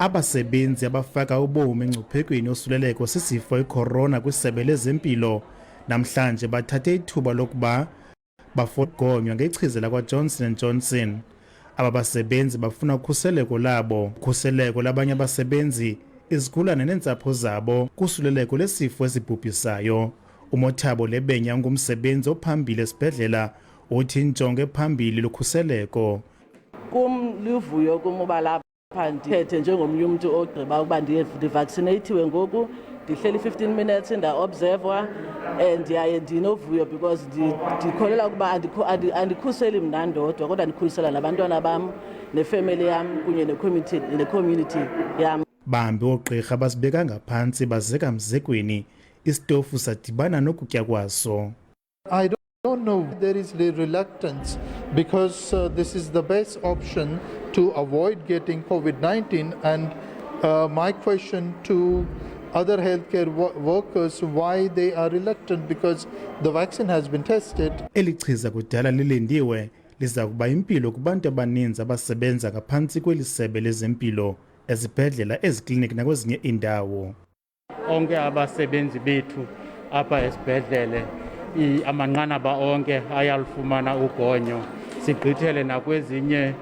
Abasebenzi abafaka ubomi engcuphekweni osuleleko sisifo icorona kwisebe lezempilo namhlanje bathathe ithuba lokuba bafogonywa ngechiza lakwa-Johnson & Johnson. Aba basebenzi bafuna ukhuseleko labo, ukhuseleko labanye abasebenzi, izigulane neentsapho zabo kusuleleko lesifo esibhubhisayo. Umothabo Lebenya ungumsebenzi ophambili esibhedlela uthi injongo ephambili lukhuseleko. Livuyo kum uba lapha ndithethe njengomnye umntu ogqiba ukuba ndivaccinathiwe ngoku, ndihleli 15 minutes nda-observwa and yaye ndinovuyo because ndikholela ukuba andikhuseli mna ndodwa kodwa ndikhulisela nabantwana bam nefemeli yam kunye necommunity yam. Bahambi oogqirha bazibeka ngaphantsi bazeka mzekweni, isitofu sadibana nokutya kwaso. I don't know, there is reluctance because this is the best option to avoid getting COVID-19 and my question to other healthcare workers, why they are reluctant, because the vaccine has been tested. Eli chiza kudala lilindiwe liza kuba impilo kubantu abaninzi abasebenza ngaphantsi kweli sebe lezempilo, ezibhedlela, ezikliniki nakwezinye iindawo. Onke abasebenzi bethu apha esibhedlele amanqanaba onke ayalufumana ugonyo, sigqithele nakwezinye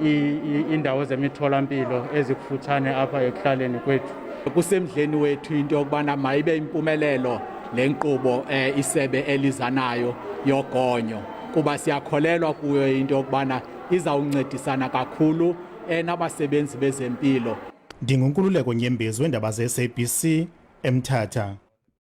iindawo zemitholampilo ezikufutshane apha ekuhlaleni kwethu. Kusemdleni wethu into yokubana mayibe impumelelo le nkqubo isebe elizanayo yogonyo, kuba siyakholelwa kuyo into yokubana izawuncedisana kakhulu nabasebenzi bezempilo. Ndingunkululeko Nyembezi weendaba ze-SABC eMthatha.